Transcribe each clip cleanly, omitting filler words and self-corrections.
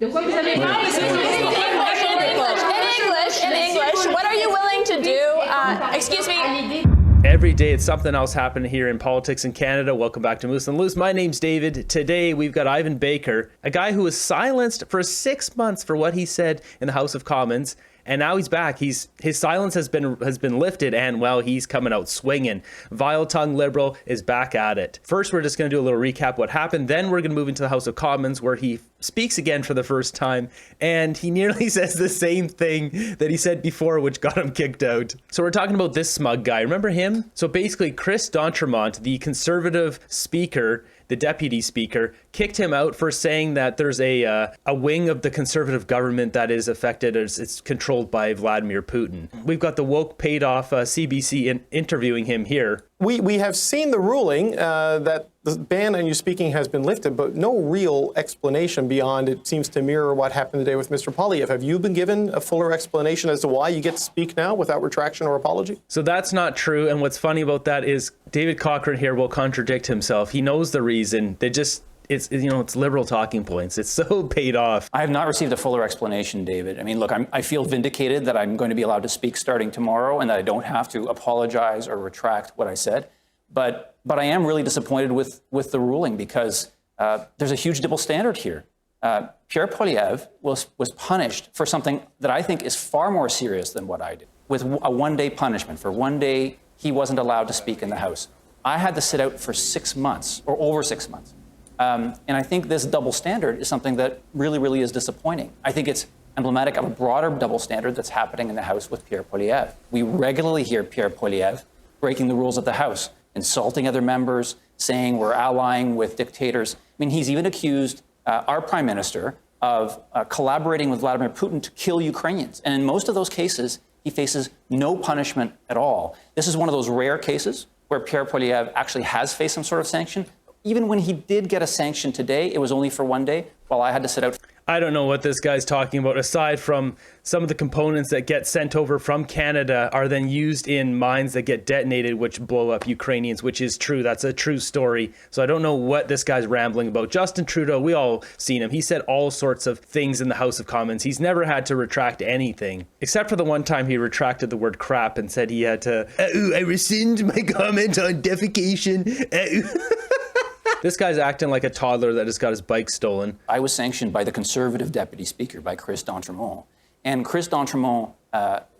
In English, what are you willing to do? Excuse me. Every day it's something else happening here in politics in Canada. Welcome back to Moose and Loose. My name's David. Today we've got Yvan Baker, a guy who was silenced for 6 months for what he said in the House of Commons. And now he's back. His silence has been lifted, and well, he's coming out swinging. Vile tongue liberal is back at it. First, we're just going to do a little recap what happened. Then we're going to move into the House of Commons, where he speaks again for the first time, and he nearly says the same thing that he said before, which got him kicked out. So we're talking about this smug guy. Remember him? So basically, Chris D'Entremont, the Conservative Speaker, the Deputy Speaker, kicked him out for saying that there's a wing of the Conservative government that is affected, as it's controlled by Vladimir Putin. We've got the woke paid off CBC interviewing him here. We have seen the ruling that the ban on you speaking has been lifted, but no real explanation beyond it seems to mirror what happened today with Mr. Poilievre. Have you been given a fuller explanation as to why you get to speak now without retraction or apology? So that's not true. And what's funny about that is David Cochrane here will contradict himself. He knows the reason. It's liberal talking points. It's so paid off. I have not received a fuller explanation, David. I mean, look, I feel vindicated that I'm going to be allowed to speak starting tomorrow and that I don't have to apologize or retract what I said. But I am really disappointed with the ruling because there's a huge double standard here. Pierre Poilievre was punished for something that I think is far more serious than what I did, with a one-day punishment. For one day, he wasn't allowed to speak in the House. I had to sit out for 6 months or over 6 months. And I think this double standard is something that really, really is disappointing. I think it's emblematic of a broader double standard that's happening in the House with Pierre Poilievre. We regularly hear Pierre Poilievre breaking the rules of the House, insulting other members, saying we're allying with dictators. I mean, he's even accused our Prime Minister of collaborating with Vladimir Putin to kill Ukrainians. And in most of those cases, he faces no punishment at all. This is one of those rare cases where Pierre Poilievre actually has faced some sort of sanction. Even when he did get a sanction today, it was only for one day, while I had to sit out. I don't know what this guy's talking about, aside from some of the components that get sent over from Canada are then used in mines that get detonated, which blow up Ukrainians, which is true. That's a true story. So I don't know what this guy's rambling about. Justin Trudeau, we all seen him. He said all sorts of things in the House of Commons. He's never had to retract anything, except for the one time he retracted the word crap and said he had to, I rescind my comment on defecation. This guy's acting like a toddler that just got his bike stolen. I was sanctioned by the Conservative Deputy Speaker, by Chris D'Entremont. And Chris D'Entremont,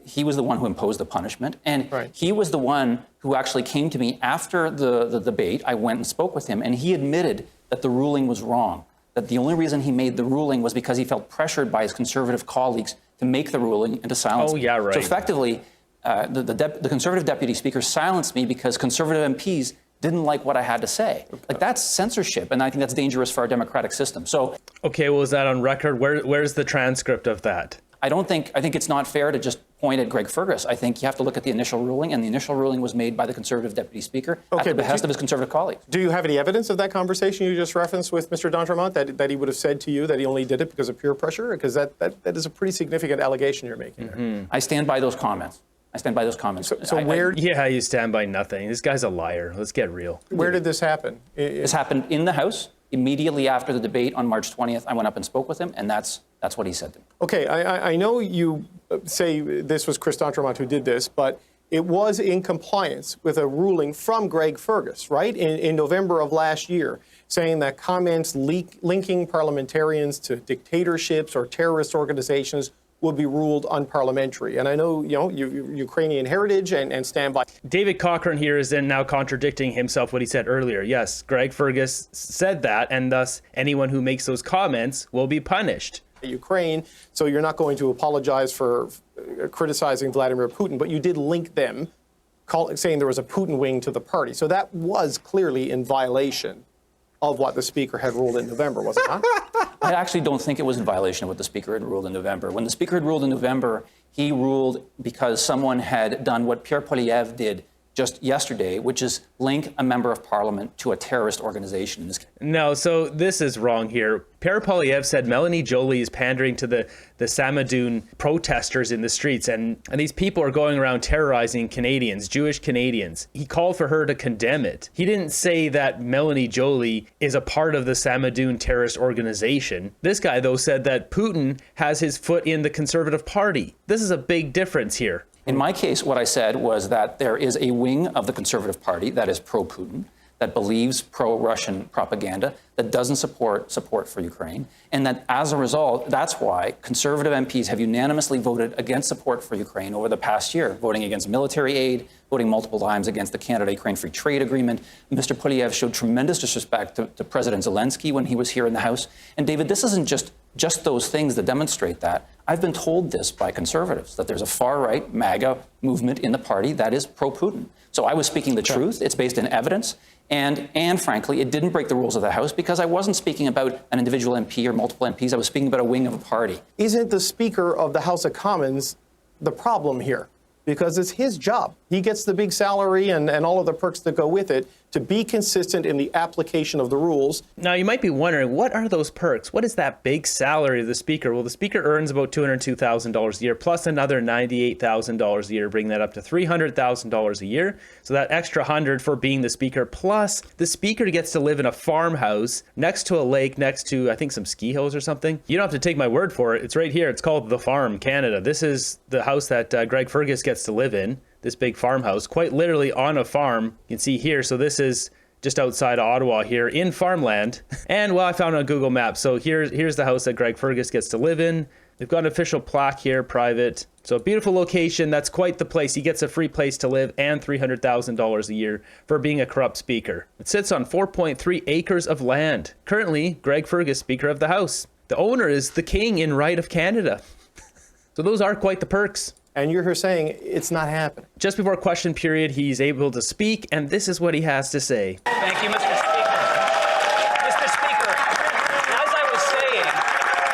he was the one who imposed the punishment. And he was the one who actually came to me after the debate. I went and spoke with him, and he admitted that the ruling was wrong, that the only reason he made the ruling was because he felt pressured by his Conservative colleagues to make the ruling and to silence me. Oh, yeah, right. So effectively, the Conservative Deputy Speaker silenced me because Conservative MPs didn't like what I had to say. Like, that's censorship, and I think that's dangerous for our democratic system. So, okay, well, is that on record? Where's the transcript of that? I think it's not fair to just point at Greg Fergus. I think you have to look at the initial ruling, and the initial ruling was made by the Conservative Deputy Speaker at the behest of his Conservative colleagues. Do you have any evidence of that conversation you just referenced with Mr. D'Entremont, that he would have said to you that he only did it because of peer pressure? Because that is a pretty significant allegation you're making there. I stand by those comments. So where? Yeah, you stand by nothing. This guy's a liar. Let's get real. Where did this happen? This happened in the House. Immediately after the debate on March 20th, I went up and spoke with him, and that's what he said to me. Okay, I know you say this was Chris D'Entremont who did this, but it was in compliance with a ruling from Greg Fergus, right, in November of last year, saying that comments linking parliamentarians to dictatorships or terrorist organizations will be ruled unparliamentary. And I know, Ukrainian heritage and stand by. David Cochrane here is then now contradicting himself, what he said earlier. Yes, Greg Fergus said that, and thus anyone who makes those comments will be punished. Ukraine, so you're not going to apologize for criticizing Vladimir Putin, but you did link them, saying there was a Putin wing to the party. So that was clearly in violation of what the Speaker had ruled in November, was it not? I actually don't think it was in violation of what the Speaker had ruled in November. When the Speaker had ruled in November, he ruled because someone had done what Pierre Poilievre did just yesterday, which is link a member of parliament to a terrorist organization. No, so this is wrong here. Perepolyev said Melanie Joly is pandering to the Samadoun protesters in the streets, and these people are going around terrorizing Canadians, Jewish Canadians. He called for her to condemn it. He didn't say that Melanie Joly is a part of the Samadoun terrorist organization. This guy, though, said that Putin has his foot in the Conservative Party. This is a big difference here. In my case, what I said was that there is a wing of the Conservative Party that is pro-Putin, that believes pro-Russian propaganda, that doesn't support for Ukraine, and that as a result, that's why Conservative MPs have unanimously voted against support for Ukraine over the past year, voting against military aid, voting multiple times against the Canada-Ukraine Free Trade Agreement. Mr. Poilievre showed tremendous disrespect to President Zelensky when he was here in the House. And David, this isn't just those things that demonstrate that. I've been told this by Conservatives, that there's a far-right MAGA movement in the party that is pro-Putin. So I was speaking the truth. It's based in evidence. And frankly, it didn't break the rules of the House because I wasn't speaking about an individual MP or multiple MPs. I was speaking about a wing of a party. Isn't the Speaker of the House of Commons the problem here? Because it's his job. He gets the big salary and all of the perks that go with it to be consistent in the application of the rules. Now, you might be wondering, what are those perks? What is that big salary of the Speaker? Well, the Speaker earns about $202,000 a year, plus another $98,000 a year, bringing that up to $300,000 a year. So that extra $100 for being the Speaker, plus the Speaker gets to live in a farmhouse next to a lake, next to, I think, some ski hills or something. You don't have to take my word for it. It's right here. It's called The Farm, Canada. This is the house that Greg Fergus gets to live in. This big farmhouse, quite literally on a farm. You can see here. So this is just outside of Ottawa here in farmland. And well, I found it on Google Maps. So here's the house that Greg Fergus gets to live in. They've got an official plaque here, private. So beautiful location. That's quite the place. He gets a free place to live and $300,000 a year for being a corrupt Speaker. It sits on 4.3 acres of land. Currently, Greg Fergus, Speaker of the House. The owner is the king in right of Canada. So those are quite the perks. And you're here saying it's not happening. Just before question period, he's able to speak, and this is what he has to say. Thank you, Mr. Speaker. Mr. Speaker, as I was saying,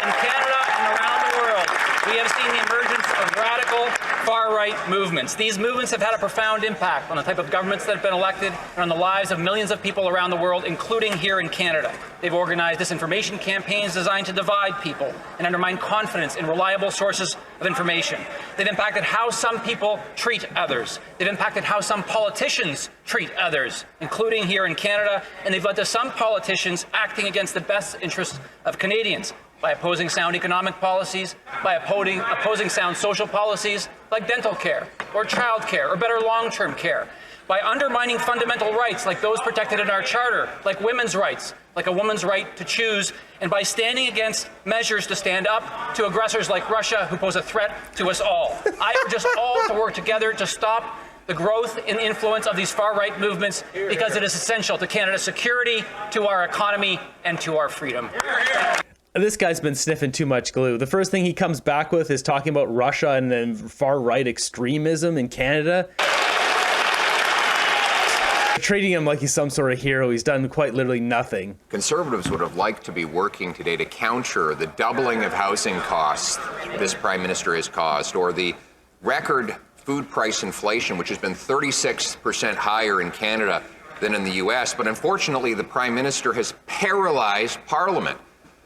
in Canada and around the world, we have seen the emergence of radical far-right movements. These movements have had a profound impact on the type of governments that have been elected and on the lives of millions of people around the world, including here in Canada. They've organized disinformation campaigns designed to divide people and undermine confidence in reliable sources of information. They've impacted how some people treat others. They've impacted how some politicians treat others, including here in Canada, and they've led to some politicians acting against the best interests of Canadians by opposing sound economic policies, by opposing sound social policies like dental care or child care or better long-term care, by undermining fundamental rights like those protected in our charter, like women's rights, like a woman's right to choose, and by standing against measures to stand up to aggressors like Russia who pose a threat to us all. I urge us all to work together to stop the growth and influence of these far-right movements because it is essential to Canada's security, to our economy, and to our freedom. This guy's been sniffing too much glue. The first thing he comes back with is talking about Russia and then far-right extremism in Canada. Treating him like he's some sort of hero. He's done quite literally nothing. Conservatives would have liked to be working today to counter the doubling of housing costs this Prime Minister has caused, or the record food price inflation, which has been 36% higher in Canada than in the US. But unfortunately, the Prime Minister has paralyzed Parliament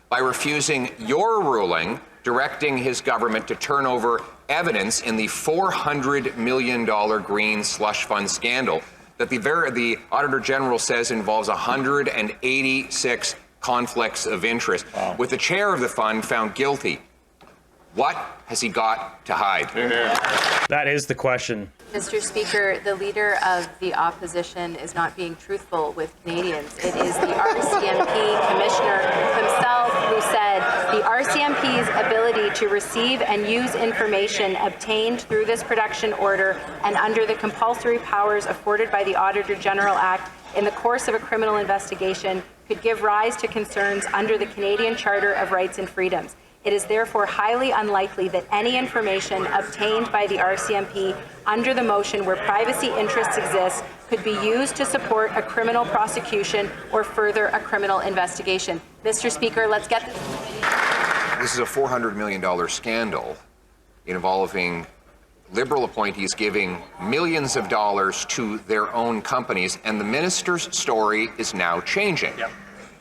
by refusing your ruling directing his government to turn over evidence in the $400 million green slush fund scandal that the Auditor General says involves 186 conflicts of interest. Wow. With the chair of the fund found guilty, what has he got to hide? That is the question. Mr. Speaker, the leader of the opposition is not being truthful with Canadians. It is the RCMP commissioner himself who said the RCMP's ability to receive and use information obtained through this production order and under the compulsory powers afforded by the Auditor General Act in the course of a criminal investigation could give rise to concerns under the Canadian Charter of Rights and Freedoms. It is therefore highly unlikely that any information obtained by the RCMP under the motion where privacy interests exist could be used to support a criminal prosecution or further a criminal investigation. Mr. Speaker, let's get this. This is a $400 million scandal involving Liberal appointees giving millions of dollars to their own companies, and the minister's story is now changing. Yep.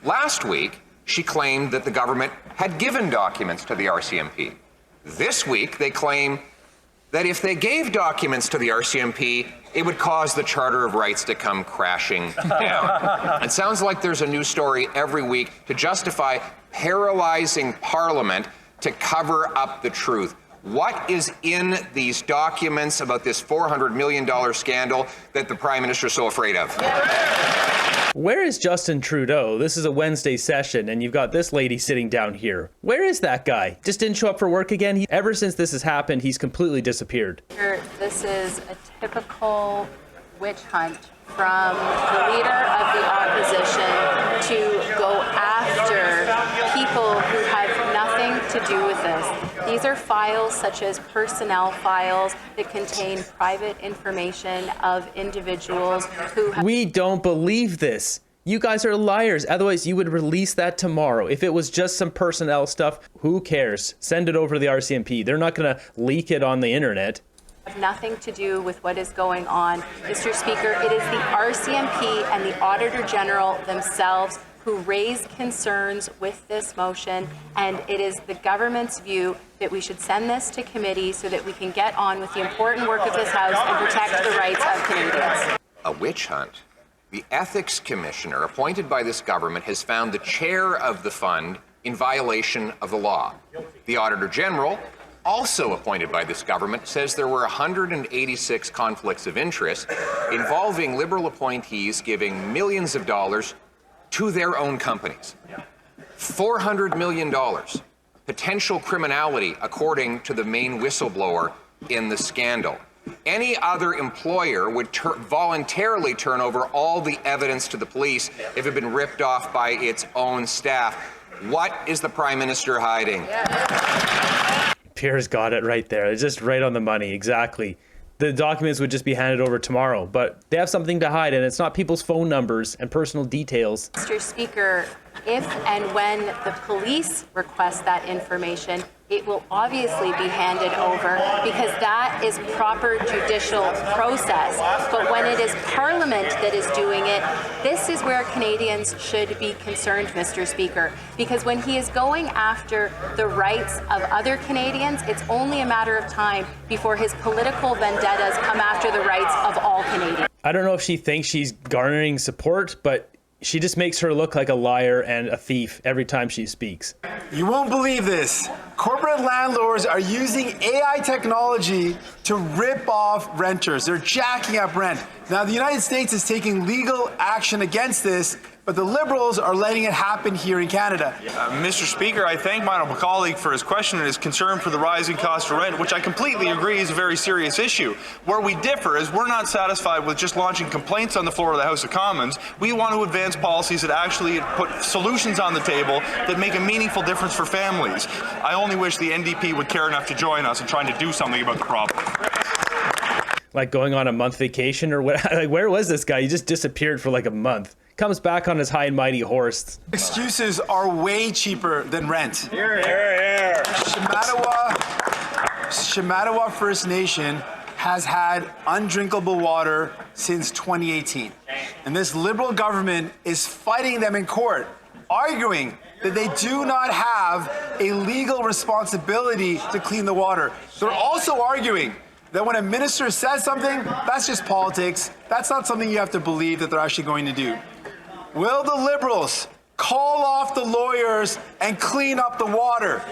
Last week, she claimed that the government had given documents to the RCMP. This week, they claim that if they gave documents to the RCMP, it would cause the Charter of Rights to come crashing down. It sounds like there's a new story every week to justify paralyzing Parliament to cover up the truth. What is in these documents about this $400 million scandal that the Prime Minister is so afraid of? Where is Justin Trudeau? This is a Wednesday session, and you've got this lady sitting down here. Where is that guy? Just didn't show up for work again? Ever since this has happened, he's completely disappeared. This is a typical witch hunt from the leader of the opposition to go after people who have nothing to do with this. These are files such as personnel files that contain private information of individuals who have... We don't believe this. You guys are liars. Otherwise, you would release that tomorrow. If it was just some personnel stuff, who cares? Send it over to the RCMP. They're not going to leak it on the internet. Have nothing to do with what is going on. Mr. Speaker, it is the RCMP and the Auditor General themselves who raised concerns with this motion, and it is the government's view that we should send this to committee so that we can get on with the important work of this House and protect the rights of Canadians. A witch hunt? The Ethics Commissioner appointed by this government has found the chair of the fund in violation of the law. The Auditor General, also appointed by this government, says there were 186 conflicts of interest involving Liberal appointees giving millions of dollars to their own companies. $400 million. Potential criminality, according to the main whistleblower in the scandal. Any other employer would voluntarily turn over all the evidence to the police if it had been ripped off by its own staff. What is the Prime Minister hiding? Pierre's got it right there. It's just right on the money. Exactly. The documents would just be handed over tomorrow, but they have something to hide, and it's not people's phone numbers and personal details. Mr. Speaker, if and when the police request that information, it will obviously be handed over because that is proper judicial process. But when it is Parliament that is doing it, this is where Canadians should be concerned, Mr. Speaker, because when he is going after the rights of other Canadians, it's only a matter of time before his political vendettas come after the rights of all Canadians. I don't know if she thinks she's garnering support, but she just makes her look like a liar and a thief every time she speaks. You won't believe this. Corporate landlords are using AI technology to rip off renters. They're jacking up rent. Now, the United States is taking legal action against this, but the Liberals are letting it happen here in Canada. Mr. Speaker, I thank my honourable colleague for his question and his concern for the rising cost of rent, which I completely agree is a very serious issue. Where we differ is we're not satisfied with just launching complaints on the floor of the House of Commons. We want to advance policies that actually put solutions on the table that make a meaningful difference for families. I only wish the NDP would care enough to join us in trying to do something about the problem. Like going on a month vacation or what? Like, where was this guy? He just disappeared for like a month. Comes back on his high and mighty horse. Excuses are way cheaper than rent. Here, here, here. Shamattawa First Nation has had undrinkable water since 2018. And this Liberal government is fighting them in court, arguing that they do not have a legal responsibility to clean the water. They're also arguing that when a minister says something, that's just politics. That's not something you have to believe that they're actually going to do. Will the Liberals call off the lawyers and clean up the water?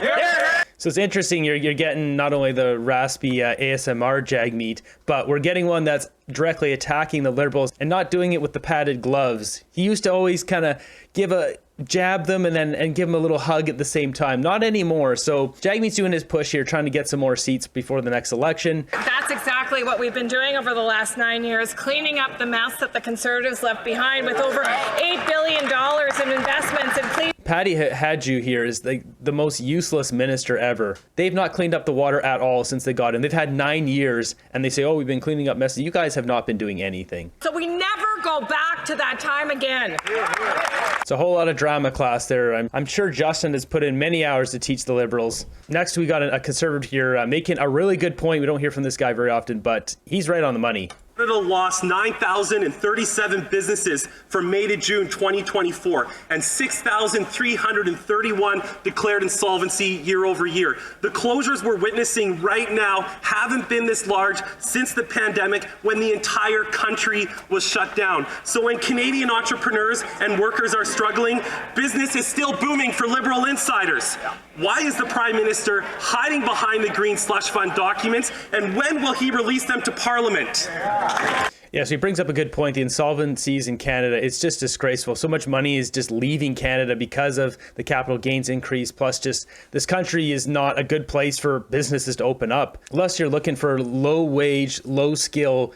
So it's interesting, you're getting not only the raspy ASMR Jagmeet, but we're getting one that's directly attacking the Liberals and not doing it with the padded gloves. He used to always kind of jab them and give them a little hug at the same time. Not anymore. So Jagmeet's doing his push here, trying to get some more seats before the next election. That's exactly what we've been doing over the last 9 years, cleaning up the mess that the Conservatives left behind with over $8 billion in investments in clean. Patty Hadju here is the most useless minister ever. They've not cleaned up the water at all since they got in. They've had 9 years, and they say, oh, we've been cleaning up messes. You guys have not been doing anything. So we never go go back to that time again. It's a whole lot of drama class there. I'm sure Justin has put in many hours to teach the Liberals. Next, we got a Conservative here making a really good point. We don't hear from this guy very often, but he's right on the money. Canada lost 9,037 businesses from May to June 2024 and 6,331 declared insolvency year over year. The closures we're witnessing right now haven't been this large since the pandemic, when the entire country was shut down. So when Canadian entrepreneurs and workers are struggling, business is still booming for Liberal insiders. Why is the Prime Minister hiding behind the Green Slush Fund documents, and when will he release them to Parliament? Yeah, so he brings up a good point. The insolvencies in Canada, it's just disgraceful. So much money is just leaving Canada because of the capital gains increase. Plus, just this country is not a good place for businesses to open up. Unless you're looking for low wage, low skill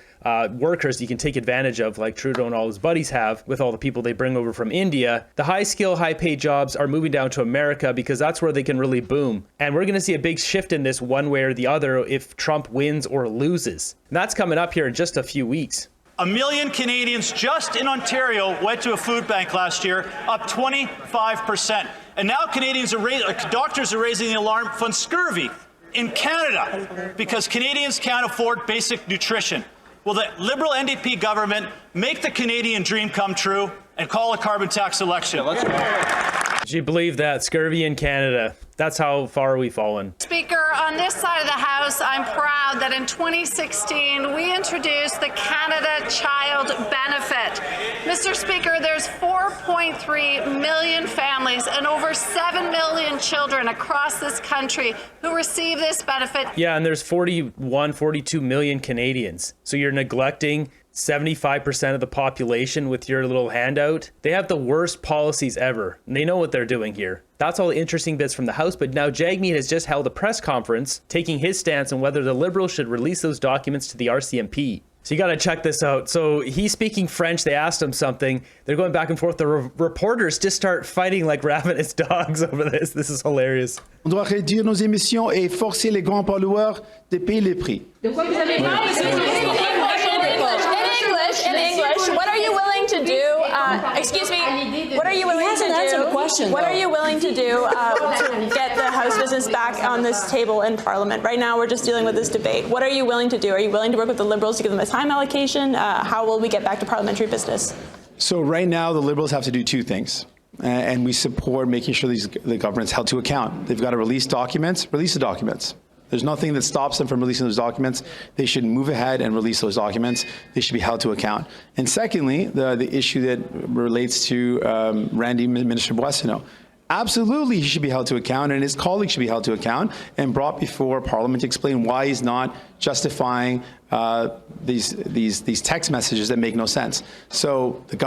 workers you can take advantage of, like Trudeau and all his buddies have with all the people they bring over from India. The high skill, high paid jobs are moving down to America because that's where they can really boom. And we're going to see a big shift in this one way or the other if Trump wins or loses. And that's coming up here in just a few weeks. 1 million Canadians just in Ontario went to a food bank last year, up 25%. And now doctors are raising the alarm on scurvy in Canada because Canadians can't afford basic nutrition. Will the Liberal NDP government make the Canadian dream come true and call a carbon tax election? Let's go. Do you believe that? Scurvy in Canada. That's how far we've fallen. Speaker, on this side of the House, I'm proud that in 2016, we introduced the Canada Child Benefit. Mr. Speaker, there's 4.3 million families and over 7 million children across this country who receive this benefit. Yeah, and there's 42 million Canadians. So you're neglecting 75% of the population with your little handout. They have the worst policies ever. And they know what they're doing here. That's all the interesting bits from the House, but now Jagmeet has just held a press conference taking his stance on whether the Liberals should release those documents to the RCMP. So you got to check this out. So he's speaking French. They asked him something. They're going back and forth. The reporters just start fighting like ravenous dogs over this. This is hilarious. On doit réduire nos émissions et forcer les grands pollueurs de payer les prix. In English, what are you willing to do? Excuse me. What are you willing to do? What are you willing to do to get the House business back on this table in Parliament? Right now, we're just dealing with this debate. What are you willing to do? Are you willing to work with the Liberals to give them a time allocation? How will we get back to parliamentary business? So right now, the Liberals have to do two things. And we support making sure the government's held to account. They've got to release documents, release the documents. There's nothing that stops them from releasing those documents. They should move ahead and release those documents. They should be held to account. And secondly, the issue that relates to Randy, Minister Boissonnault. Absolutely, he should be held to account, and his colleagues should be held to account and brought before Parliament to explain why he's not justifying these text messages that make no sense. So the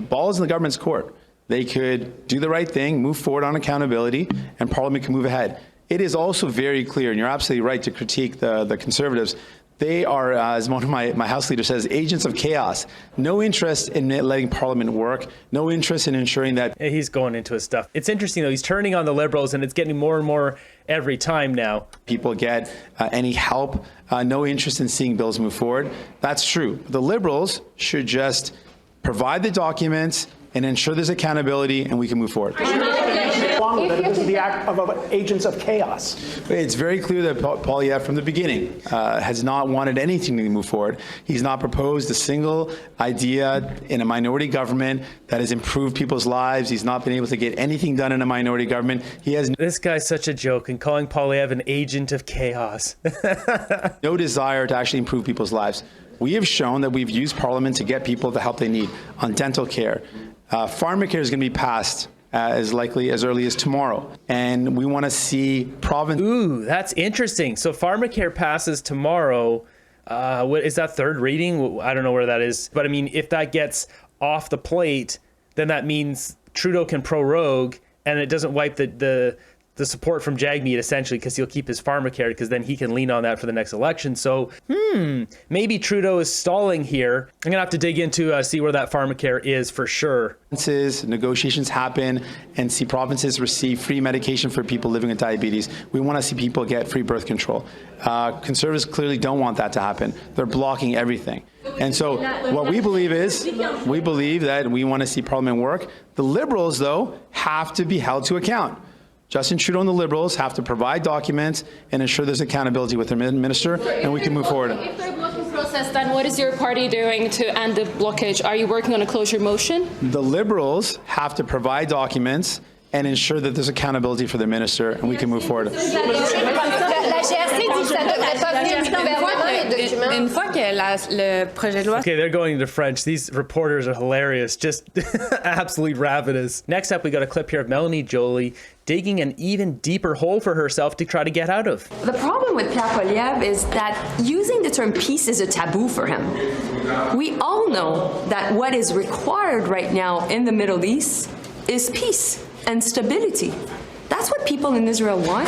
ball is in the government's court. They could do the right thing, move forward on accountability, and Parliament can move ahead. It is also very clear, and you're absolutely right to critique the Conservatives. They are, as one of my House leader says, agents of chaos. No interest in letting Parliament work. No interest in ensuring that. Yeah, he's going into his stuff. It's interesting, though. He's turning on the Liberals, and it's getting more and more every time now. People get any help. No interest in seeing bills move forward. That's true. The Liberals should just provide the documents and ensure there's accountability, and we can move forward. This is the act of agents of chaos. It's very clear that Poilievre from the beginning has not wanted anything to move forward. He's not proposed a single idea in a minority government that has improved people's lives. He's not been able to get anything done in a minority government. This guy's such a joke, and calling Poilievre an agent of chaos. No desire to actually improve people's lives. We have shown that we've used Parliament to get people the help they need on dental care. Pharmacare is going to be passed as likely as early as tomorrow. And we want to see province. Ooh, that's interesting. So pharmacare passes tomorrow. What is that, third reading? I don't know where that is. But I mean, if that gets off the plate, then that means Trudeau can prorogue, and it doesn't wipe the the support from Jagmeet, essentially, because he'll keep his pharmacare, because then he can lean on that for the next election. So, maybe Trudeau is stalling here. I'm going to have to dig into see where that pharmacare is for sure. Negotiations happen and see provinces receive free medication for people living with diabetes. We want to see people get free birth control. Conservatives clearly don't want that to happen. They're blocking everything. And so what we believe is, we believe that we want to see Parliament work. The Liberals, though, have to be held to account. Justin Trudeau and the Liberals have to provide documents and ensure there's accountability with their minister, and we can move forward. If they're blocking process, then what is your party doing to end the blockage? Are you working on a closure motion? The Liberals have to provide documents and ensure that there's accountability for their minister, and we can move forward. Okay, they're going into French. These reporters are hilarious, just absolutely ravenous. Next up, we got a clip here of Melanie Joly digging an even deeper hole for herself to try to get out of. The problem with Pierre Poilievre is that using the term peace is a taboo for him. We all know that what is required right now in the Middle East is peace and stability. That's what people in Israel want.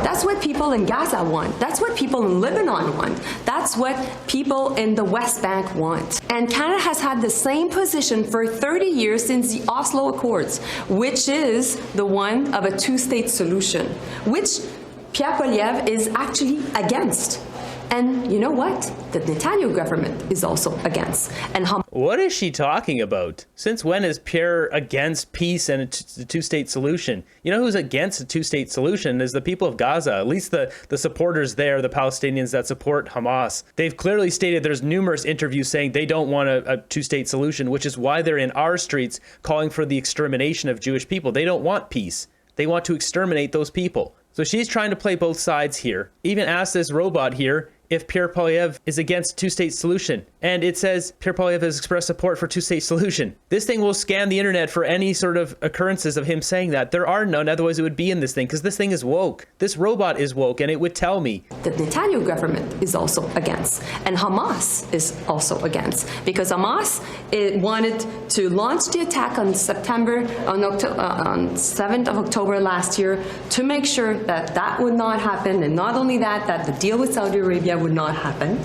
That's what people in Gaza want. That's what people in Lebanon want. That's what people in the West Bank want. And Canada has had the same position for 30 years since the Oslo Accords, which is the one of a two-state solution, which Pierre Poilievre is actually against. And you know what? The Netanyahu government is also against. And what is she talking about? Since when is Pierre against peace and a two-state solution? You know who's against a two-state solution is the people of Gaza, at least the supporters there, the Palestinians that support Hamas. They've clearly stated, there's numerous interviews saying they don't want a two-state solution, which is why they're in our streets calling for the extermination of Jewish people. They don't want peace. They want to exterminate those people. So she's trying to play both sides here. Even asked this robot here if Pierre Poilievre is against two-state solution. And it says Pierre Poilievre has expressed support for two-state solution. This thing will scan the internet for any sort of occurrences of him saying that. There are none, otherwise it would be in this thing, because this thing is woke. This robot is woke, and it would tell me. The Netanyahu government is also against, and Hamas is also against, because Hamas wanted to launch the attack on 7th of October last year to make sure that that would not happen, and not only that, that the deal with Saudi Arabia would not happen.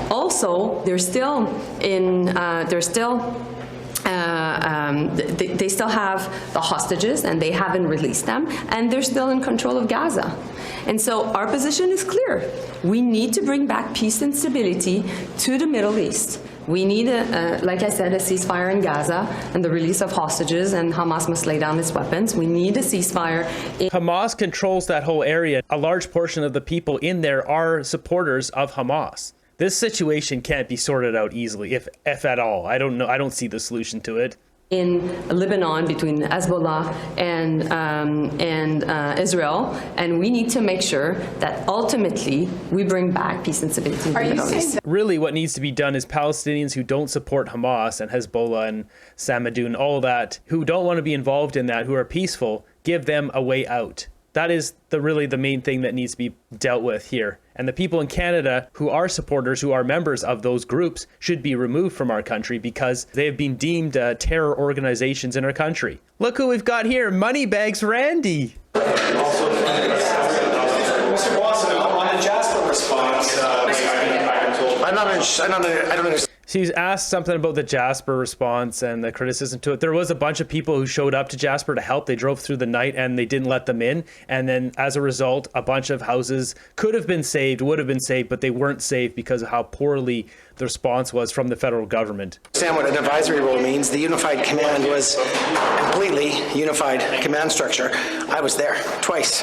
Also, they still have the hostages, and they haven't released them, and they're still in control of Gaza. And so our position is clear. We need to bring back peace and stability to the Middle East. We need, like I said, a ceasefire in Gaza and the release of hostages, and Hamas must lay down its weapons. We need a ceasefire. Hamas controls that whole area. A large portion of the people in there are supporters of Hamas. This situation can't be sorted out easily, if at all. I don't know. I don't see the solution to it. In Lebanon, between Hezbollah and Israel, and we need to make sure that ultimately we bring back peace and stability in the Middle East. Really, what needs to be done is Palestinians who don't support Hamas and Hezbollah and Samadun, all that, who don't want to be involved in that, who are peaceful, give them a way out. That is really the main thing that needs to be dealt with here. And the people in Canada who are supporters, who are members of those groups, should be removed from our country because they have been deemed terror organizations in our country. Look who we've got here, Moneybags Randy. Mr. Watson, on the Jasper response, I don't understand. She's asked something about the Jasper response and the criticism to it. There was a bunch of people who showed up to Jasper to help. They drove through the night and they didn't let them in. And then as a result, a bunch of houses could have been saved, would have been saved, but they weren't saved because of how poorly the response was from the federal government. Understand what an advisory role means. The unified command was completely unified command structure. I was there twice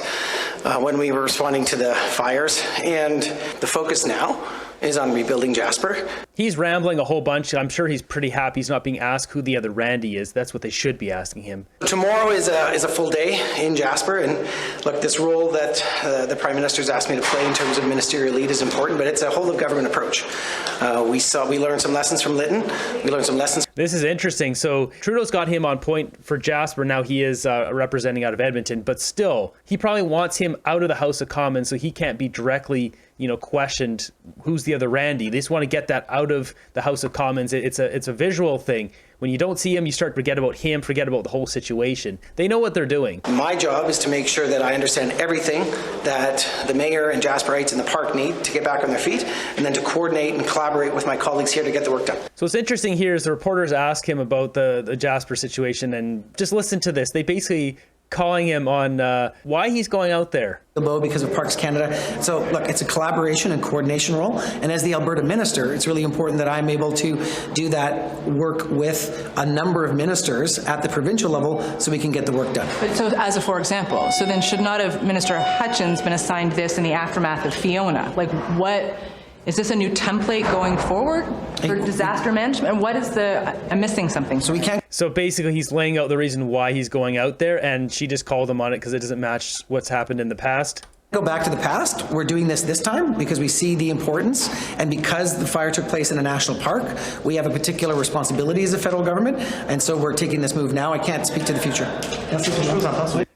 when we were responding to the fires, and the focus now is on rebuilding Jasper. He's rambling a whole bunch. I'm sure he's pretty happy he's not being asked who the other Randy is. That's what they should be asking him. Tomorrow is a full day in Jasper, and look, this role that the Prime Minister's asked me to play in terms of ministerial lead is important, but it's a whole of government approach. We learned some lessons from Lytton. We learned some lessons. This is interesting. So Trudeau's got him on point for Jasper. Now he is representing out of Edmonton, but still, he probably wants him out of the House of Commons so he can't be directly questioned who's the other Randy. They just want to get that out of the House of Commons. It's a visual thing. when you don't see him, you start to forget about him, forget about the whole situation. They know what they're doing. My job is to make sure that I understand everything that the mayor and Jasperites in the park need to get back on their feet, and then to coordinate and collaborate with my colleagues here to get the work done. So what's interesting here is the reporters ask him about the Jasper situation, and just listen to this. They basically calling him on why he's going out there. Because of Parks Canada. So look, it's a collaboration and coordination role. And as the Alberta minister, it's really important that I'm able to do that work with a number of ministers at the provincial level so we can get the work done. But so as a for example, so then should not have Minister Hutchins been assigned this in the aftermath of Fiona? Like what? Is this a new template going forward for disaster management? And what is I'm missing something. So we can't. So basically he's laying out the reason why he's going out there, and she just called him on it because it doesn't match what's happened in the past. Go back to the past. We're doing this time because we see the importance, and because the fire took place in a national park, we have a particular responsibility as a federal government, and so we're taking this move now. I can't speak to the future.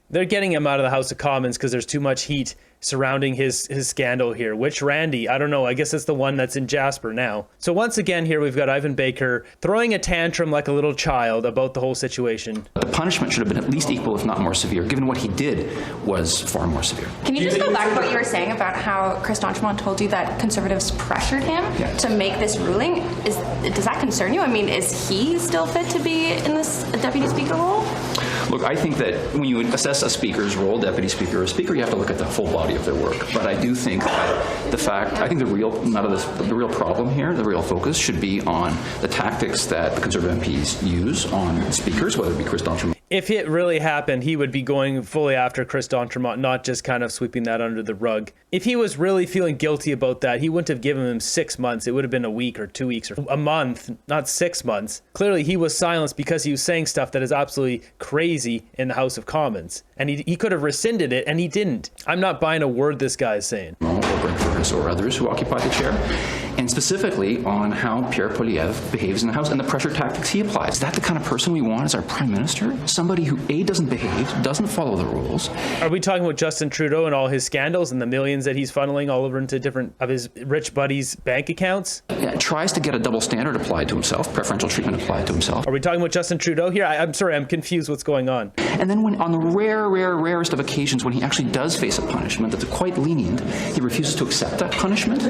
They're getting him out of the House of Commons because there's too much heat surrounding his scandal here. Which Randy? I don't know. I guess it's the one that's in Jasper now. So once again here we've got Yvan Baker throwing a tantrum like a little child about the whole situation. The punishment should have been at least equal, if not more severe, given what he did was far more severe. Can you just go back to what you were saying about how Chris d'Entremont told you that Conservatives pressured him to make this ruling? Does that concern you? I mean, is he still fit to be in this Deputy Speaker role? Look, I think that when you assess a speaker's role, deputy speaker or speaker, you have to look at the full body of their work. But I do think that the real problem here, the real focus should be on the tactics that the Conservative MPs use on speakers, whether it be Chris d'Entremont. If it really happened, he would be going fully after Chris d'Entremont, not just kind of sweeping that under the rug. If he was really feeling guilty about that, he wouldn't have given him 6 months. It would have been a week or 2 weeks or a month, not 6 months. Clearly, he was silenced because he was saying stuff that is absolutely crazy in the House of Commons. And he could have rescinded it, and he didn't. I'm not buying a word this guy is saying. Or others who occupy the chair, and specifically on how Pierre Poilievre behaves in the House and the pressure tactics he applies. Is that the kind of person we want as our Prime Minister? Somebody who, A, doesn't behave, doesn't follow the rules. Are we talking about Justin Trudeau and all his scandals and the millions that he's funneling all over into different of his rich buddies' bank accounts? Yeah, tries to get a double standard applied to himself, preferential treatment applied to himself. Are we talking about Justin Trudeau here? I'm sorry, I'm confused what's going on. And then when on the rarest of occasions when he actually does face a punishment that's quite lenient, he refuses to accept that punishment.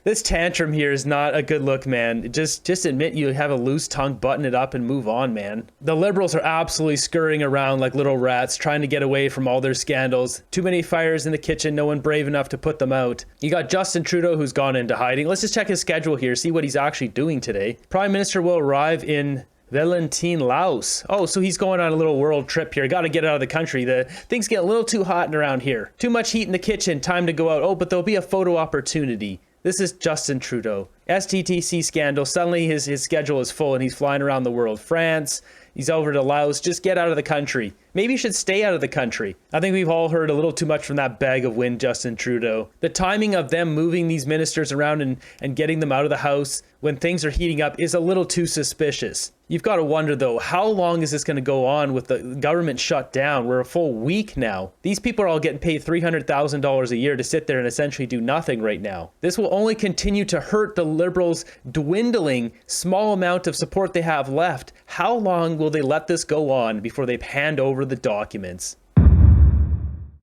This tantrum here is not a good look, man. Just admit you have a loose tongue, button it up, and move on, man. The Liberals are absolutely scurrying around like little rats, trying to get away from all their scandals. Too many fires in the kitchen, no one brave enough to put them out. You got Justin Trudeau, who's gone into hiding. Let's just check his schedule here, see what he's actually doing today. Prime Minister will arrive in Valentin, Laos. Oh, so he's going on a little world trip here. Got to get out of the country. Things get a little too hot around here. Too much heat in the kitchen. Time to go out. Oh, but there'll be a photo opportunity. This is Justin Trudeau. SDTC scandal. Suddenly his schedule is full and he's flying around the world. France. He's over to Laos. Just get out of the country. Maybe you should stay out of the country. I think we've all heard a little too much from that bag of wind, Justin Trudeau. The timing of them moving these ministers around and getting them out of the House when things are heating up is a little too suspicious. You've got to wonder, though, how long is this going to go on with the government shut down? We're a full week now. These people are all getting paid $300,000 a year to sit there and essentially do nothing right now. This will only continue to hurt the Liberals' dwindling small amount of support they have left. How long will they let this go on before they hand over the documents?